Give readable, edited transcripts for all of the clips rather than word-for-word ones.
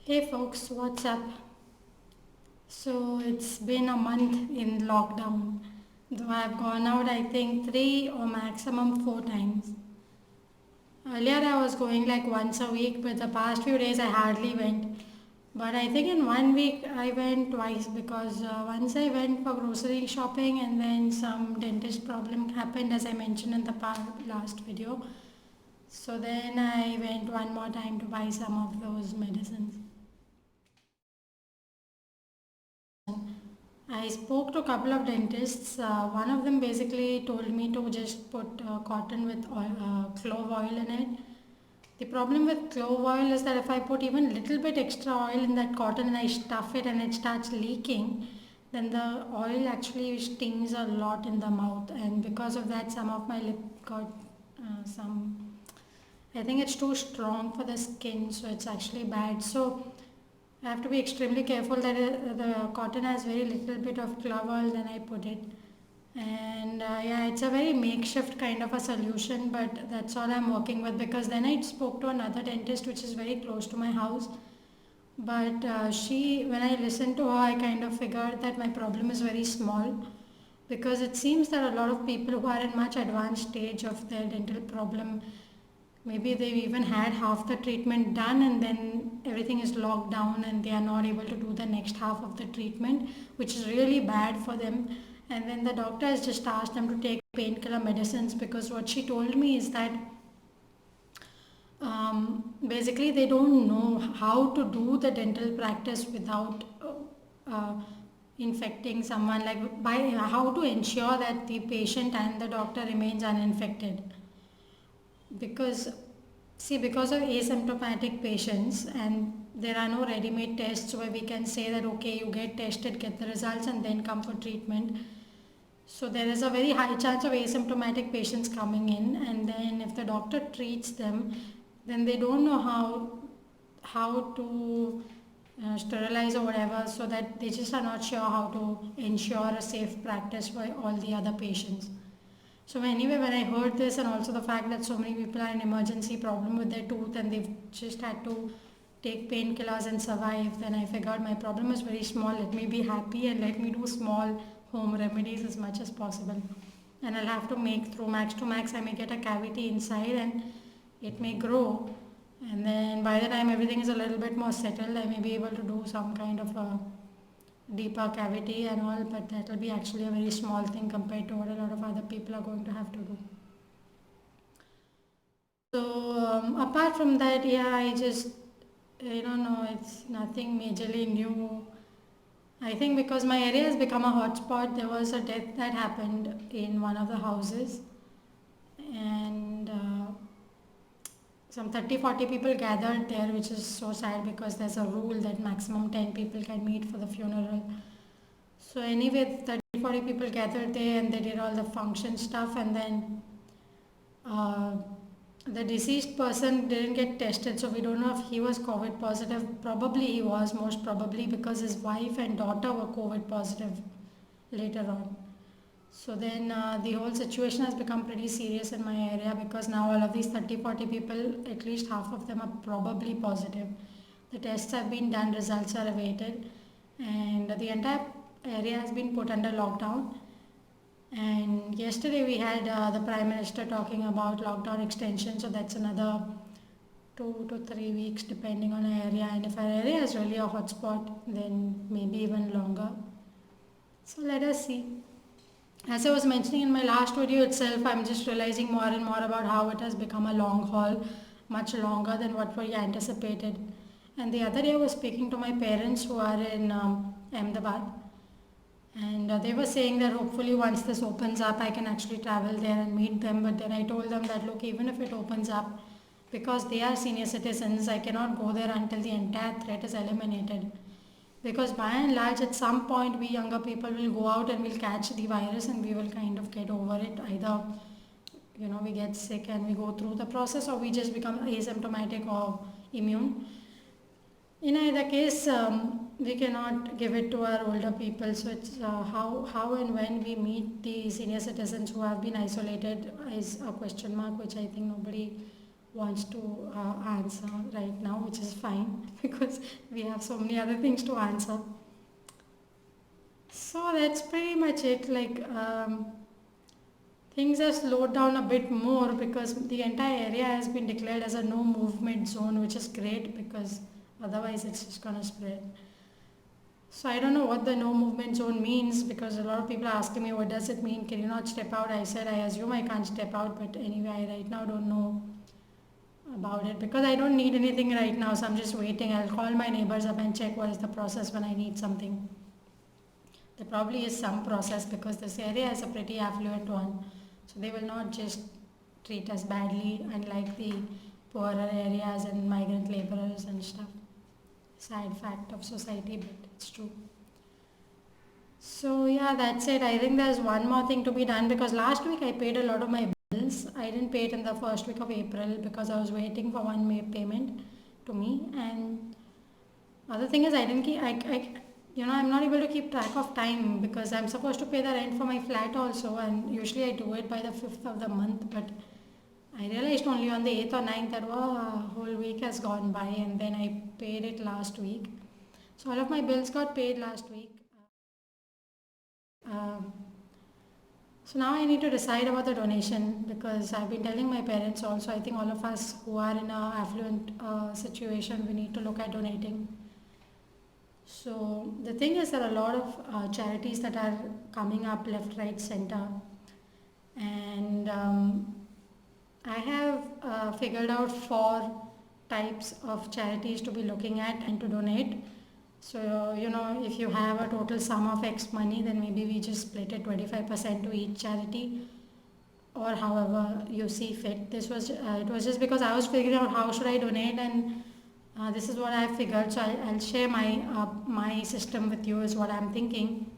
Hey folks, what's up? So it's been a month in lockdown. Though I've gone out, I think three or maximum four times. Earlier I was going like once a week, but the past few days I hardly went. But I think in 1 week I went twice because once I went for grocery shopping and then some dentist problem happened as I mentioned in the last video. So then I went one more time to buy some of those medicines. I spoke to a couple of dentists. One of them basically told me to just put cotton with clove oil in it. The problem with clove oil is that if I put even little bit extra oil in that cotton and I stuff it and it starts leaking, then the oil actually stings a lot in the mouth, and because of that, some of my lip got some. I think it's too strong for the skin, so it's actually bad. So I have to be extremely careful that the cotton has very little bit of clove oil then I put it. And yeah, it's a very makeshift kind of a solution, but that's all I'm working with because then I spoke to another dentist which is very close to my house. But when I listened to her, I kind of figured that my problem is very small because it seems that a lot of people who are in much advanced stage of their dental problem, maybe they've even had half the treatment done and then everything is locked down and they are not able to do the next half of the treatment, which is really bad for them. And then the doctor has just asked them to take painkiller medicines because what she told me is that basically they don't know how to do the dental practice without infecting someone, like by how to ensure that the patient and the doctor remains uninfected. Because see, because of asymptomatic patients and there are no ready-made tests where we can say that okay, you get tested, get the results and then come for treatment. So there is a very high chance of asymptomatic patients coming in, and then if the doctor treats them, then they don't know how to sterilize or whatever, so that they just are not sure how to ensure a safe practice for all the other patients. So anyway, when I heard this and also the fact that so many people are in emergency problem with their tooth and they've just had to take painkillers and survive, then I figured my problem is very small. Let me be happy and let me do small home remedies as much as possible. And I'll have to make through max to max. I may get a cavity inside and it may grow. And then by the time everything is a little bit more settled, I may be able to do some kind of a deeper cavity and all, but that will be actually a very small thing compared to what a lot of other people are going to have to do. So apart from that, yeah, I don't know, it's nothing majorly new. I think because my area has become a hotspot, there was a death that happened in one of the houses, and some 30-40 people gathered there, which is so sad because there's a rule that maximum 10 people can meet for the funeral. So anyway, 30-40 people gathered there and they did all the function stuff, and then uh, the deceased person didn't get tested, so we don't know if he was COVID positive. Probably he was, most probably, because his wife and daughter were COVID positive later on. So then the whole situation has become pretty serious in my area because now all of these 30-40 people, at least half of them are probably positive. The tests have been done, results are awaited, and the entire area has been put under lockdown. And yesterday we had the Prime Minister talking about lockdown extension, so that's another 2 to 3 weeks depending on our area. And if our area is really a hotspot, then maybe even longer. So let us see. As I was mentioning in my last video itself, I'm just realizing more and more about how it has become a long haul, much longer than what we anticipated. And the other day I was speaking to my parents who are in Ahmedabad, and they were saying that hopefully once this opens up, I can actually travel there and meet them. But then I told them that look, even if it opens up, because they are senior citizens, I cannot go there until the entire threat is eliminated. Because by and large, at some point, we younger people will go out and we'll catch the virus and we will kind of get over it. Either, we get sick and we go through the process, or we just become asymptomatic or immune. In either case, we cannot give it to our older people. So it's how and when we meet the senior citizens who have been isolated is a question mark, which I think nobody wants to answer right now, which is fine because we have so many other things to answer. So that's pretty much it. Things have slowed down a bit more because the entire area has been declared as a no movement zone, which is great because otherwise it's just gonna spread. So I don't know what the no movement zone means because a lot of people are asking me what does it mean? Can you not step out? I said I assume I can't step out, but anyway, I right now don't know about it because I don't need anything right now, so I'm just waiting. I'll call my neighbors up and check what is the process when I need something. There probably is some process because this area is a pretty affluent one, so they will not just treat us badly, unlike the poorer areas and migrant laborers and stuff. Sad fact of society, but it's true. So yeah, that's it. I think there's one more thing to be done because last week I paid a lot of my bills. I didn't pay it in the first week of April because I was waiting for one payment to me. And other thing is I didn't keep I'm not able to keep track of time because I'm supposed to pay the rent for my flat also, and usually I do it by the 5th of the month, but I realized only on the 8th or 9th that a whole week has gone by, and then I paid it last week. So all of my bills got paid last week. Um, so now I need to decide about the donation because I've been telling my parents also. I think all of us who are in a affluent situation, we need to look at donating. So the thing is, there are a lot of charities that are coming up left, right, center, and I have figured out 4 types of charities to be looking at and to donate. So, if you have a total sum of X money, then maybe we just split it 25% to each charity or however you see fit. It was just because I was figuring out how should I donate, and this is what I figured. So I'll share my system with you is what I'm thinking.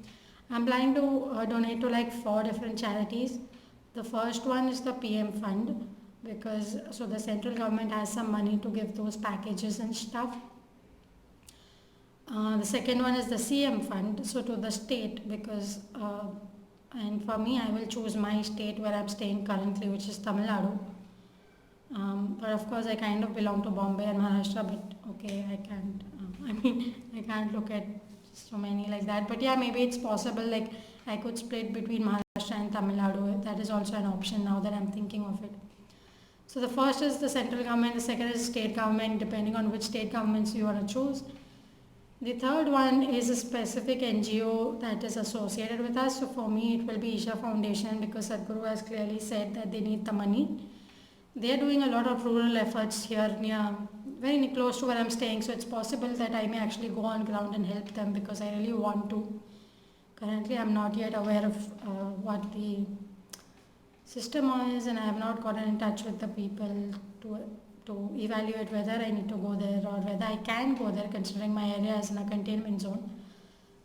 I'm planning to donate to like 4 different charities. The first one is the PM fund because so the central government has some money to give those packages and stuff. The second one is the CM fund, so to the state because and for me I will choose my state where I'm staying currently, which is Tamil Nadu. But of course I kind of belong to Bombay and Maharashtra, but okay, I can't I can't look at so many like that, but yeah, maybe it's possible, like I could split between Maharashtra and Tamil Nadu. That is also an option now that I'm thinking of it. So the first is the central government, the second is state government, depending on which state governments you want to choose. The third one is a specific NGO that is associated with us. So for me, it will be Isha Foundation because Sadhguru has clearly said that they need the money. They are doing a lot of rural efforts here very close to where I'm staying. So it's possible that I may actually go on ground and help them because I really want to. Currently, I'm not yet aware of what the system is, and I have not gotten in touch with the people to evaluate whether I need to go there or whether I can go there considering my area is in a containment zone.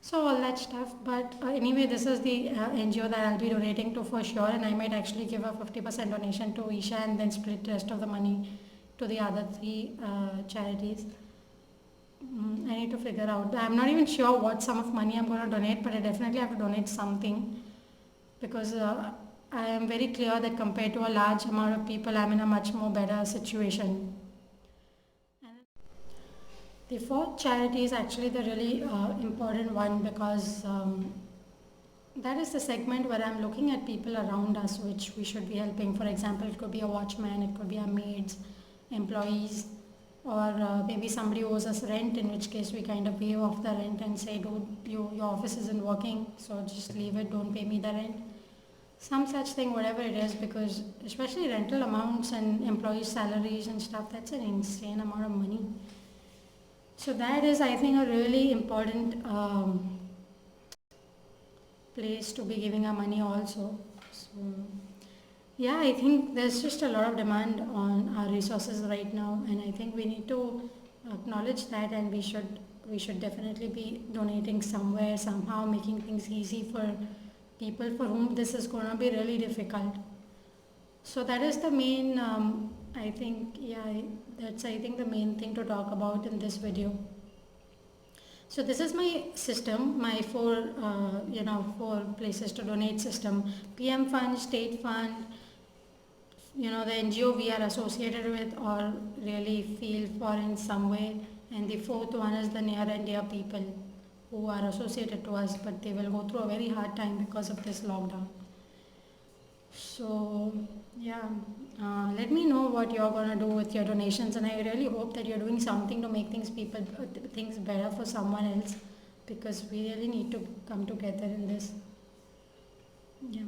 So all that stuff. But anyway, this is the NGO that I'll be donating to for sure, and I might actually give a 50% donation to Isha and then split the rest of the money to the other 3 charities. I need to figure out. I'm not even sure what sum of money I'm going to donate, but I definitely have to donate something because I am very clear that compared to a large amount of people, I'm in a much more better situation. And the 4th charity is actually the really important one because that is the segment where I'm looking at people around us which we should be helping. For example, it could be a watchman, it could be our maids, employees, or maybe somebody owes us rent, in which case we kind of waive off the rent and say, dude, your office isn't working, so just leave it, don't pay me the rent. Some such thing, whatever it is, because especially rental amounts and employee salaries and stuff, that's an insane amount of money. So that is, I think, a really important place to be giving our money also. So yeah, I think there's just a lot of demand on our resources right now, and I think we need to acknowledge that, and we should definitely be donating somewhere, somehow, making things easy for people for whom this is going to be really difficult. So that is the main, I think the main thing to talk about in this video. So this is my system, my 4 places to donate system: PM fund, state fund, the NGO we are associated with or really feel for in some way. And the fourth one is the near and dear people who are associated to us, but they will go through a very hard time because of this lockdown. So, yeah, let me know what you're gonna do with your donations, and I really hope that you're doing something to make things better for someone else, because we really need to come together in this. Yeah.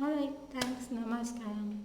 All right. Thanks. Namaskaram.